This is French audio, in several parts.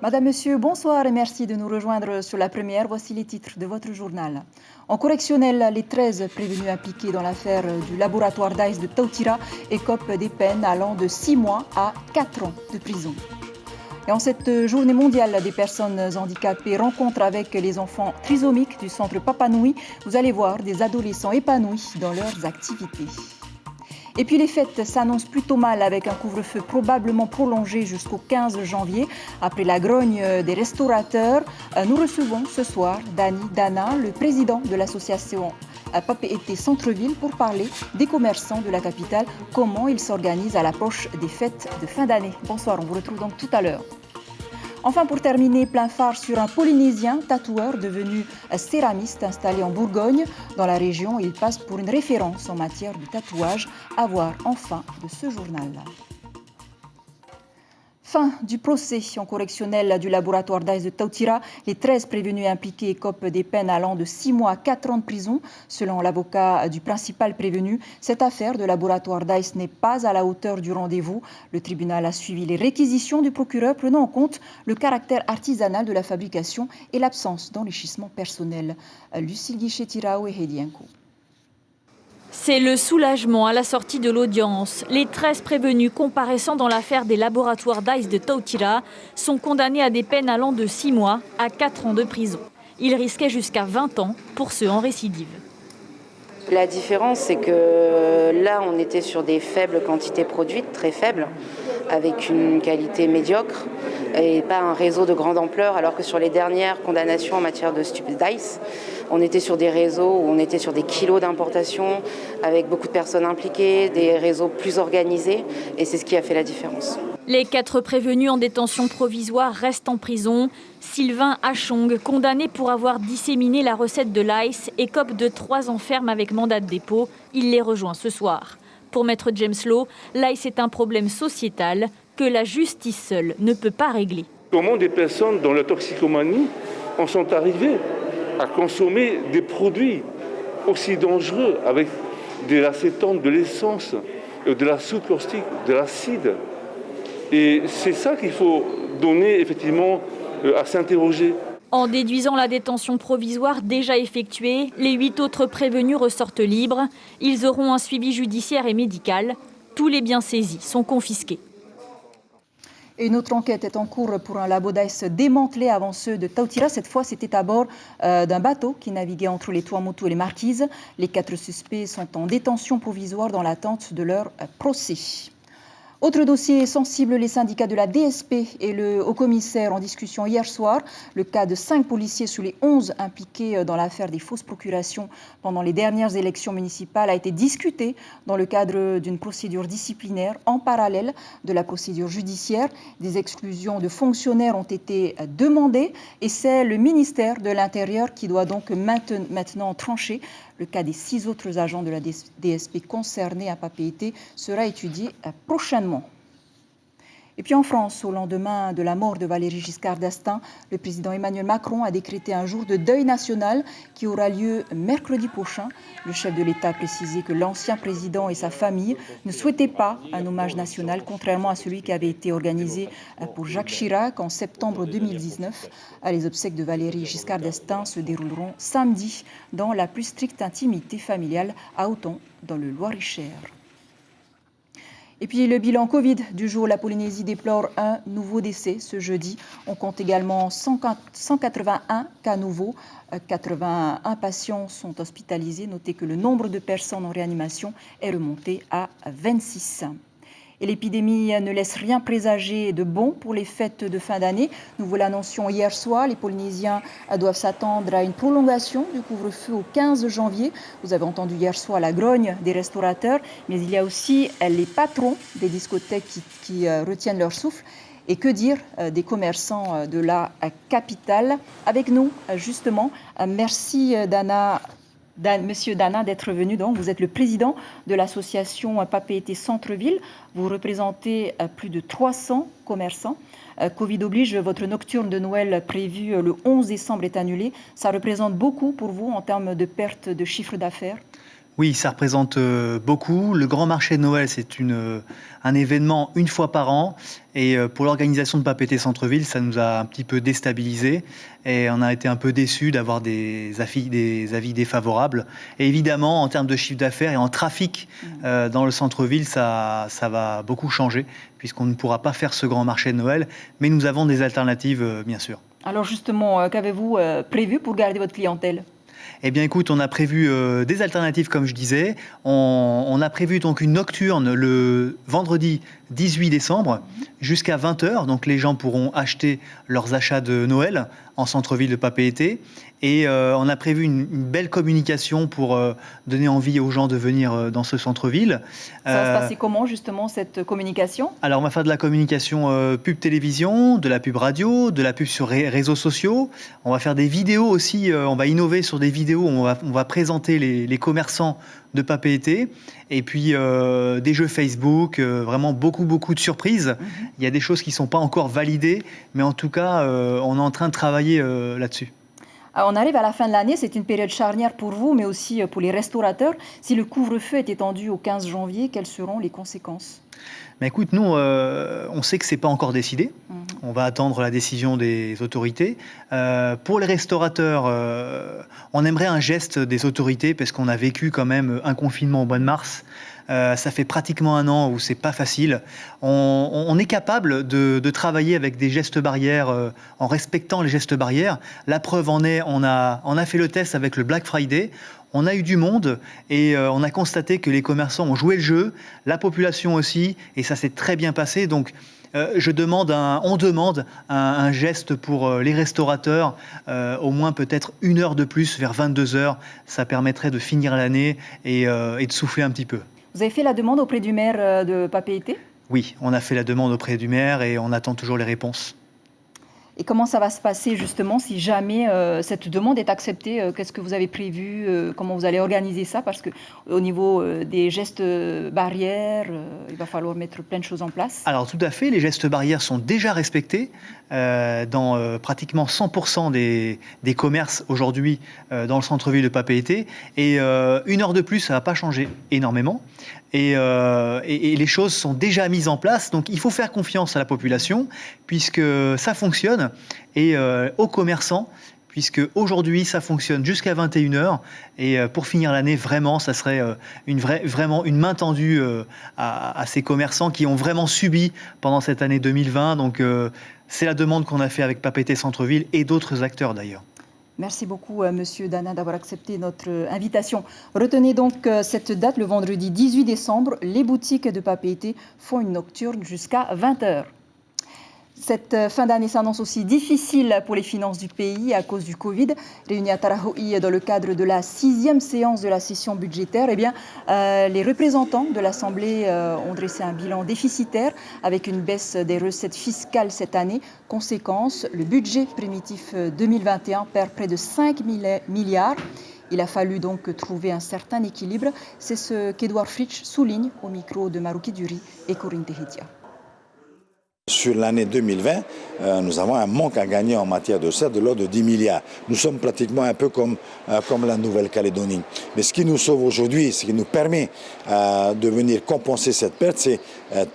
Madame, Monsieur, bonsoir et merci de nous rejoindre sur la première. Voici les titres de votre journal. En correctionnel, les 13 prévenus impliqués dans l'affaire du laboratoire d'Ice de Tautira écopent des peines allant de 6 mois à 4 ans de prison. Et en cette journée mondiale des personnes handicapées, rencontre avec les enfants trisomiques du centre Papanui, vous allez voir des adolescents épanouis dans leurs activités. Et puis les fêtes s'annoncent plutôt mal avec un couvre-feu probablement prolongé jusqu'au 15 janvier. Après la grogne des restaurateurs, nous recevons ce soir Dani Dana, le président de l'association Papeete Centre-Ville, pour parler des commerçants de la capitale, comment ils s'organisent à l'approche des fêtes de fin d'année. Bonsoir, on vous retrouve donc tout à l'heure. Enfin, pour terminer, plein phare sur un Polynésien tatoueur devenu céramiste installé en Bourgogne. Dans la région, il passe pour une référence en matière de tatouage. À voir en fin de ce journal. Fin du procès en correctionnel du laboratoire d'Ice de Tautira. Les 13 prévenus impliqués écopent des peines allant de 6 mois à 4 ans de prison. Selon l'avocat du principal prévenu, cette affaire de laboratoire d'Ice n'est pas à la hauteur du rendez-vous. Le tribunal a suivi les réquisitions du procureur, prenant en compte le caractère artisanal de la fabrication et l'absence d'enrichissement personnel. Lucille Guichet-Tirao et Hedienko. C'est le soulagement à la sortie de l'audience. Les 13 prévenus comparaissant dans l'affaire des laboratoires d'Ice de Tautira sont condamnés à des peines allant de 6 mois à 4 ans de prison. Ils risquaient jusqu'à 20 ans pour ceux en récidive. La différence, c'est que là, on était sur des faibles quantités produites, très faibles, avec une qualité médiocre et pas un réseau de grande ampleur, alors que sur les dernières condamnations en matière de d'Ice, on était sur des réseaux où on était sur des kilos d'importation, avec beaucoup de personnes impliquées, des réseaux plus organisés, et c'est ce qui a fait la différence. Les 4 prévenus en détention provisoire restent en prison. Sylvain Hachong, condamné pour avoir disséminé la recette de l'Ice, écope de 3 ans ferme avec mandat de dépôt. Il les rejoint ce soir. Pour Maître James Law, l'Ice est un problème sociétal que la justice seule ne peut pas régler. Comment des personnes dans la toxicomanie en sont arrivées à consommer des produits aussi dangereux avec de l'acétone, de l'essence, de la soude caustique, de l'acide. Et c'est ça qu'il faut donner effectivement à s'interroger. En déduisant la détention provisoire déjà effectuée, les 8 autres prévenus ressortent libres. Ils auront un suivi judiciaire et médical. Tous les biens saisis sont confisqués. Et une autre enquête est en cours pour un labo d'Ice démantelé avant ceux de Tautira. Cette fois, c'était à bord d'un bateau qui naviguait entre les Tuamotu et les Marquises. Les 4 suspects sont en détention provisoire dans l'attente de leur procès. Autre dossier sensible, les syndicats de la DSP et le haut-commissaire en discussion hier soir. Le cas de 5 policiers sur les 11 impliqués dans l'affaire des fausses procurations pendant les dernières élections municipales a été discuté dans le cadre d'une procédure disciplinaire en parallèle de la procédure judiciaire. Des exclusions de fonctionnaires ont été demandées et c'est le ministère de l'Intérieur qui doit donc maintenant trancher. Le cas des 6 autres agents de la DSP concernés à Papeete sera étudié prochainement. Et puis en France, au lendemain de la mort de Valéry Giscard d'Estaing, le président Emmanuel Macron a décrété un jour de deuil national qui aura lieu mercredi prochain. Le chef de l'État a précisé que l'ancien président et sa famille ne souhaitaient pas un hommage national, contrairement à celui qui avait été organisé pour Jacques Chirac en septembre 2019. Les obsèques de Valéry Giscard d'Estaing se dérouleront samedi dans la plus stricte intimité familiale à Auton, dans le Loir-et-Cher. Et puis le bilan Covid du jour, la Polynésie déplore un nouveau décès ce jeudi. On compte également 181 cas nouveaux. 81 patients sont hospitalisés. Notez que le nombre de personnes en réanimation est remonté à 26. Et l'épidémie ne laisse rien présager de bon pour les fêtes de fin d'année. Nous vous l'annoncions hier soir, les Polynésiens doivent s'attendre à une prolongation du couvre-feu au 15 janvier. Vous avez entendu hier soir la grogne des restaurateurs, mais il y a aussi les patrons des discothèques qui retiennent leur souffle. Et que dire des commerçants de la capitale? Avec nous, justement, merci Monsieur Dana d'être venu. Donc, vous êtes le président de l'association Papeete Centre-Ville. Vous représentez plus de 300 commerçants. Covid oblige, votre nocturne de Noël prévue le 11 décembre est annulée. Ça représente beaucoup pour vous en termes de perte de chiffre d'affaires? Oui, ça représente beaucoup. Le grand marché de Noël, c'est un événement une fois par an. Et pour l'organisation de Papeete Centre-Ville, ça nous a un petit peu déstabilisés. Et on a été un peu déçus d'avoir des avis défavorables. Et évidemment, en termes de chiffre d'affaires et en trafic dans le centre-ville, ça va beaucoup changer, puisqu'on ne pourra pas faire ce grand marché de Noël. Mais nous avons des alternatives, bien sûr. Alors justement, qu'avez-vous prévu pour garder votre clientèle ? Eh bien écoute, on a prévu des alternatives comme je disais. On a prévu donc une nocturne le vendredi 18 décembre jusqu'à 20h. Donc les gens pourront acheter leurs achats de Noël en centre-ville de Papeete. Et on a prévu une belle communication pour donner envie aux gens de venir dans ce centre-ville. Ça va se passer comment justement cette communication ? Alors on va faire de la communication pub télévision, de la pub radio, de la pub sur réseaux sociaux. On va faire des vidéos aussi, on va innover sur des vidéos où on va présenter les commerçants de Papeete. Et puis des jeux Facebook, vraiment beaucoup de surprises. Il y a des choses qui ne sont pas encore validées, mais en tout cas on est en train de travailler là-dessus. Alors, on arrive à la fin de l'année, c'est une période charnière pour vous, mais aussi pour les restaurateurs. Si le couvre-feu est étendu au 15 janvier, quelles seront les conséquences ? Mais écoute, nous, on sait que ce n'est pas encore décidé. On va attendre la décision des autorités. Pour les restaurateurs, on aimerait un geste des autorités parce qu'on a vécu quand même un confinement au mois de mars. Ça fait pratiquement un an où c'est pas facile. On est capable de travailler avec des gestes barrières en respectant les gestes barrières. La preuve en est, on a fait le test avec le Black Friday. On a eu du monde et on a constaté que les commerçants ont joué le jeu, la population aussi, et ça s'est très bien passé. Donc on demande un geste pour les restaurateurs, au moins peut-être 1 heure de plus, vers 22h. Ça permettrait de finir l'année et de souffler un petit peu. Vous avez fait la demande auprès du maire de Papeete ? Oui, on a fait la demande auprès du maire et on attend toujours les réponses. Et comment ça va se passer justement si jamais cette demande est acceptée ? Qu'est-ce que vous avez prévu ? Comment vous allez organiser ça ? Parce qu'au niveau des gestes barrières, il va falloir mettre plein de choses en place. Alors tout à fait, les gestes barrières sont déjà respectés dans pratiquement 100% des commerces aujourd'hui dans le centre-ville de Papeete. Et 1 heure de plus, ça ne va pas changer énormément. Et les choses sont déjà mises en place. Donc il faut faire confiance à la population puisque ça fonctionne et aux commerçants puisque aujourd'hui ça fonctionne jusqu'à 21h et pour finir l'année vraiment ça serait vraiment une main tendue à ces commerçants qui ont vraiment subi pendant cette année 2020. Donc c'est la demande qu'on a fait avec Papeete Centre-Ville et d'autres acteurs d'ailleurs. Merci beaucoup, Monsieur Dana, d'avoir accepté notre invitation. Retenez donc cette date, le vendredi 18 décembre. Les boutiques de Papeete font une nocturne jusqu'à 20h. Cette fin d'année s'annonce aussi difficile pour les finances du pays à cause du Covid. Réunis à Tarahui dans le cadre de la 6e séance de la session budgétaire, les représentants de l'Assemblée ont dressé un bilan déficitaire avec une baisse des recettes fiscales cette année. Conséquence, le budget primitif 2021 perd près de 5 milliards. Il a fallu donc trouver un certain équilibre. C'est ce qu'Edouard Fritsch souligne au micro de Marouki Duri et Corinne Tehitia. Sur l'année 2020, nous avons un manque à gagner en matière de recettes de l'ordre de 10 milliards. Nous sommes pratiquement un peu comme la Nouvelle-Calédonie. Mais ce qui nous sauve aujourd'hui, ce qui nous permet de venir compenser cette perte, c'est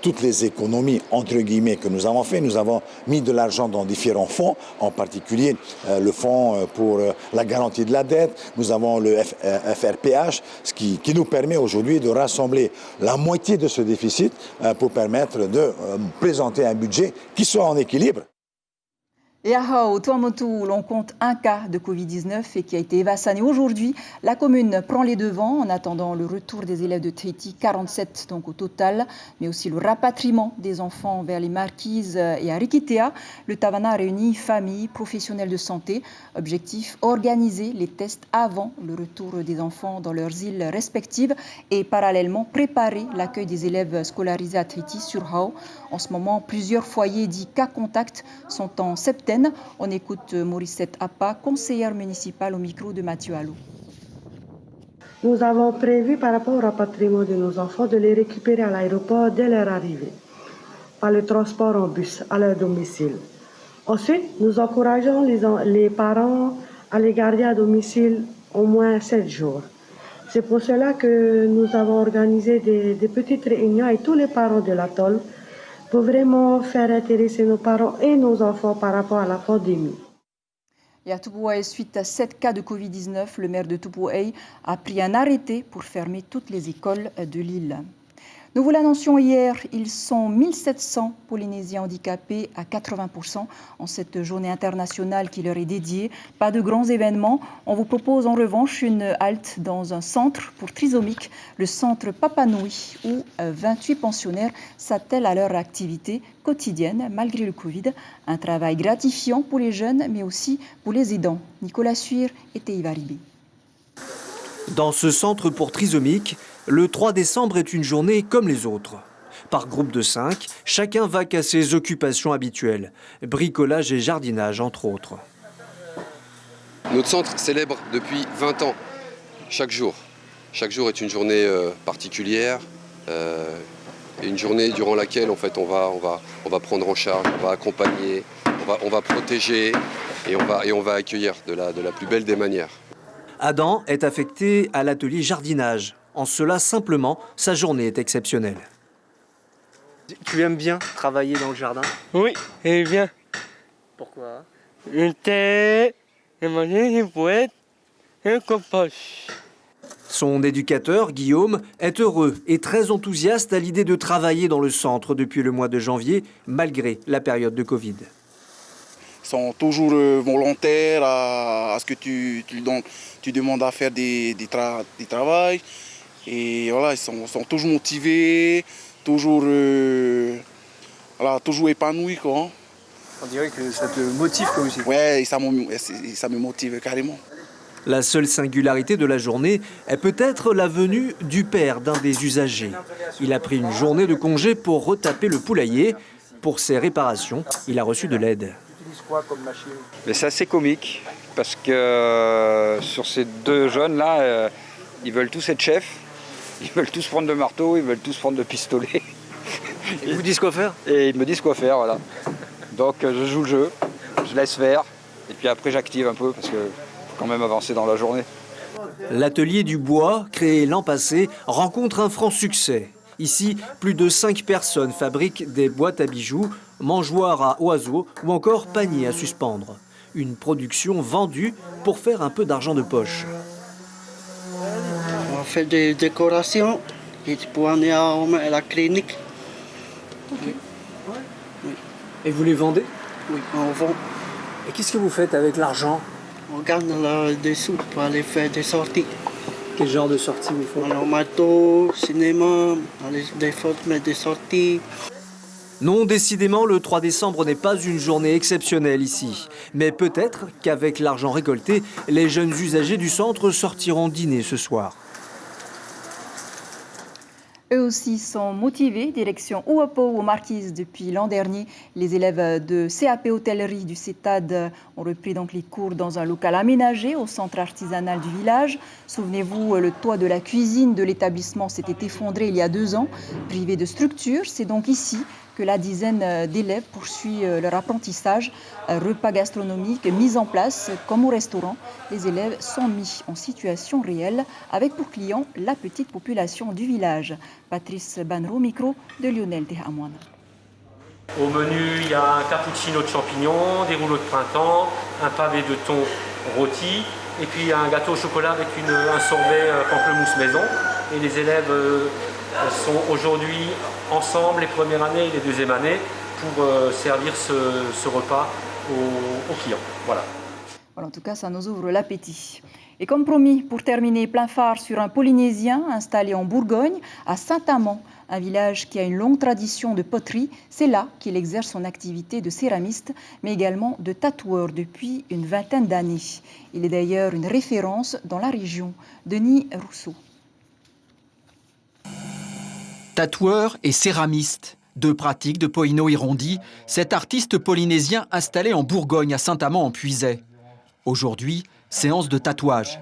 toutes les économies, entre guillemets, que nous avons fait. Nous avons mis de l'argent dans différents fonds, en particulier le fonds pour la garantie de la dette. Nous avons le FRPH, ce qui nous permet aujourd'hui de rassembler la moitié de ce déficit pour permettre de présenter un budget qui soit en équilibre. Et à Hao, Tuamotu, l'on compte un cas de Covid-19 et qui a été évassané aujourd'hui. La commune prend les devants en attendant le retour des élèves de Tahiti, 47 donc au total, mais aussi le rapatriement des enfants vers les Marquises et à Rikitea. Le Tavana réunit familles, professionnels de santé. Objectif, organiser les tests avant le retour des enfants dans leurs îles respectives et parallèlement préparer l'accueil des élèves scolarisés à Tahiti sur Hao. En ce moment, plusieurs foyers dits cas contact sont en septembre. On écoute Morissette Appa, conseillère municipale au micro de Mathieu Allou. Nous avons prévu par rapport au rapatriement de nos enfants de les récupérer à l'aéroport dès leur arrivée, par le transport en bus à leur domicile. Ensuite, nous encourageons les parents à les garder à domicile au moins 7 jours. C'est pour cela que nous avons organisé des petites réunions avec tous les parents de l'atoll pour vraiment faire intéresser nos parents et nos enfants par rapport à la pandémie. Et à Tupuai, suite à 7 cas de Covid-19, le maire de Tupuai a pris un arrêté pour fermer toutes les écoles de l'île. Nous vous l'annoncions hier, ils sont 1700 Polynésiens handicapés à 80% en cette journée internationale qui leur est dédiée. Pas de grands événements. On vous propose en revanche une halte dans un centre pour trisomiques, le centre Papanui, où 28 pensionnaires s'attellent à leur activité quotidienne malgré le Covid. Un travail gratifiant pour les jeunes, mais aussi pour les aidants. Nicolas Suir et Teiva Ribé. Dans ce centre pour trisomiques, le 3 décembre est une journée comme les autres. Par groupe de 5, chacun va à ses occupations habituelles, bricolage et jardinage entre autres. Notre centre célèbre depuis 20 ans, chaque jour. Chaque jour est une journée particulière, une journée durant laquelle en fait, on va prendre en charge, on va accompagner, on va protéger et on va accueillir de la plus belle des manières. Adam est affecté à l'atelier jardinage. En cela, simplement, sa journée est exceptionnelle. Tu aimes bien travailler dans le jardin? Oui, et bien. Pourquoi? Une terre, une poète, un compost. Son éducateur, Guillaume, est heureux et très enthousiaste à l'idée de travailler dans le centre depuis le mois de janvier, malgré la période de Covid. Ils sont toujours volontaires à ce que tu demandes à faire des travaux. Et voilà, ils sont toujours motivés, toujours épanouis, quoi. On dirait que ça te motive toi aussi. Ouais, ça me motive carrément. La seule singularité de la journée est peut-être la venue du père d'un des usagers. Il a pris une journée de congé pour retaper le poulailler. Pour ses réparations, il a reçu de l'aide. Mais c'est assez comique parce que sur ces deux jeunes-là, ils veulent tous être chefs, ils veulent tous prendre le marteau, ils veulent tous prendre le pistolet. Ils vous disent quoi faire? Et ils me disent quoi faire, voilà. Donc je joue le jeu, je laisse faire, et puis après j'active un peu parce qu'il faut quand même avancer dans la journée. L'atelier du bois, créé l'an passé, rencontre un franc succès. Ici, plus de 5 personnes fabriquent des boîtes à bijoux, mangeoires à oiseaux ou encore paniers à suspendre. Une production vendue pour faire un peu d'argent de poche. On fait des décorations et pour aller à la clinique. Okay. Oui. Et vous les vendez? Oui, on vend. Et qu'est-ce que vous faites avec l'argent? On gagne des sous pour aller faire des sorties. Quel genre de sorties vous faites? Alors, matos, cinéma, des sorties. Non, décidément, le 3 décembre n'est pas une journée exceptionnelle ici. Mais peut-être qu'avec l'argent récolté, les jeunes usagers du centre sortiront dîner ce soir. Eux aussi sont motivés. Direction Uapo aux Marquises depuis l'an dernier. Les élèves de CAP Hôtellerie du CETAD ont repris donc les cours dans un local aménagé au centre artisanal du village. Souvenez-vous, le toit de la cuisine de l'établissement s'était effondré il y a 2 ans. Privé de structure, c'est donc ici que la dizaine d'élèves poursuit leur apprentissage. Repas gastronomiques mis en place comme au restaurant. Les élèves sont mis en situation réelle avec pour client la petite population du village. Patrice Banro, micro de Lionel Tehamouane. Au menu, il y a un cappuccino de champignons, des rouleaux de printemps, un pavé de thon rôti et puis un gâteau au chocolat avec un sorbet pamplemousse maison. Et les élèves sont aujourd'hui ensemble, les premières années et les deuxièmes années, pour servir ce repas aux clients. Voilà. Voilà, en tout cas, ça nous ouvre l'appétit. Et comme promis, pour terminer, plein phare sur un Polynésien installé en Bourgogne, à Saint-Amand, un village qui a une longue tradition de poterie. C'est là qu'il exerce son activité de céramiste, mais également de tatoueur depuis une vingtaine d'années. Il est d'ailleurs une référence dans la région. Denis Rousseau. Tatoueur et céramiste, 2 pratiques de Poino Irondi, cet artiste polynésien installé en Bourgogne à Saint-Amand en Puisaye. Aujourd'hui, séance de tatouage.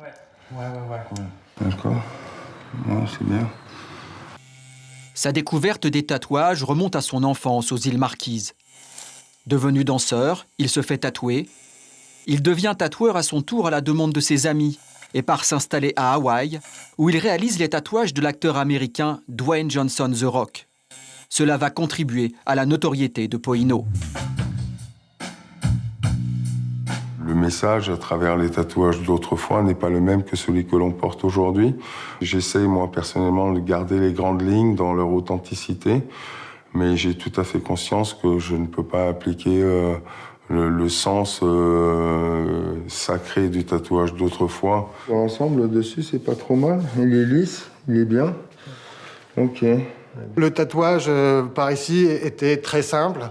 Ouais. D'accord. Ouais, c'est bien. Sa découverte des tatouages remonte à son enfance aux îles Marquises. Devenu danseur, il se fait tatouer. Il devient tatoueur à son tour à la demande de ses amis. et part s'installer à Hawaï, où il réalise les tatouages de l'acteur américain Dwayne Johnson The Rock. Cela va contribuer à la notoriété de Poino. Le message à travers les tatouages d'autrefois n'est pas le même que celui que l'on porte aujourd'hui. J'essaye, moi, personnellement, de garder les grandes lignes dans leur authenticité, mais j'ai tout à fait conscience que je ne peux pas appliquer le sens sacré du tatouage d'autrefois. L'ensemble dessus, c'est pas trop mal. Il est lisse, il est bien. Ok. Le tatouage par ici était très simple,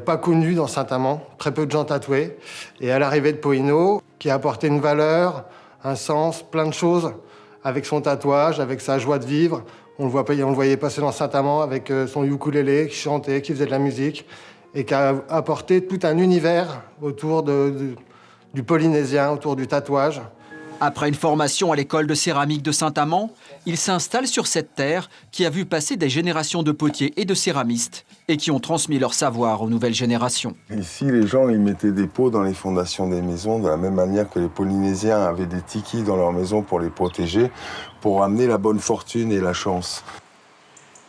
pas connu dans Saint-Amand, très peu de gens tatoués. Et à l'arrivée de Poino, qui a apporté une valeur, un sens, plein de choses avec son tatouage, avec sa joie de vivre. On le voyait passer dans Saint-Amand avec son ukulélé, qui chantait, qui faisait de la musique, et qui a apporté tout un univers autour du polynésien, autour du tatouage. Après une formation à l'école de céramique de Saint-Amand, il s'installe sur cette terre qui a vu passer des générations de potiers et de céramistes et qui ont transmis leur savoir aux nouvelles générations. Ici, les gens ils mettaient des pots dans les fondations des maisons, de la même manière que les Polynésiens avaient des tikis dans leurs maisons pour les protéger, pour amener la bonne fortune et la chance.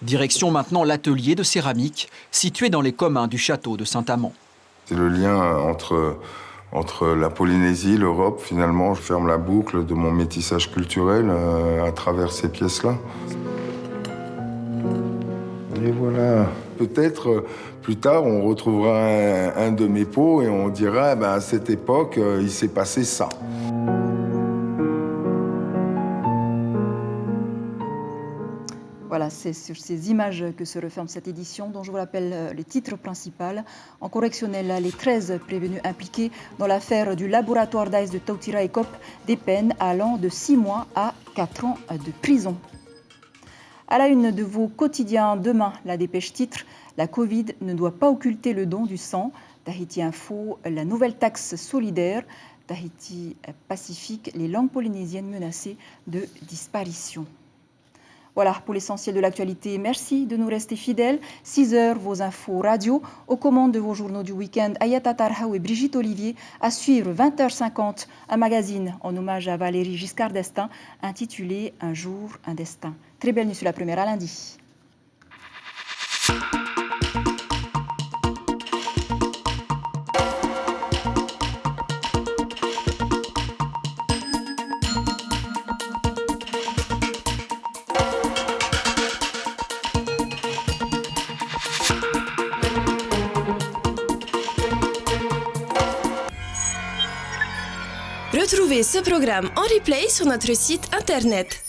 Direction maintenant l'atelier de céramique situé dans les communs du château de Saint-Amand. C'est le lien entre la Polynésie, l'Europe. Finalement, je ferme la boucle de mon métissage culturel à travers ces pièces-là. Et voilà. Peut-être plus tard, on retrouvera un de mes pots et on dira à cette époque, il s'est passé ça. Voilà, c'est sur ces images que se referme cette édition, dont je vous rappelle les titres principaux. En correctionnel, les 13 prévenus impliqués dans l'affaire du laboratoire d'Ice de Tautira écopent des peines allant de 6 mois à 4 ans de prison. À la une de vos quotidiens, demain, la dépêche titre « La Covid ne doit pas occulter le don du sang ». Tahiti Info, la nouvelle taxe solidaire. Tahiti Pacifique, les langues polynésiennes menacées de disparition. Voilà pour l'essentiel de l'actualité. Merci de nous rester fidèles. 6 heures, vos infos radio. Aux commandes de vos journaux du week-end, Ayata Tarhaou et Brigitte Olivier. À suivre, 20h50, un magazine en hommage à Valéry Giscard d'Estaing, intitulé « Un jour, un destin ». Très belle nuit sur la première, à lundi. Retrouvez ce programme en replay sur notre site internet.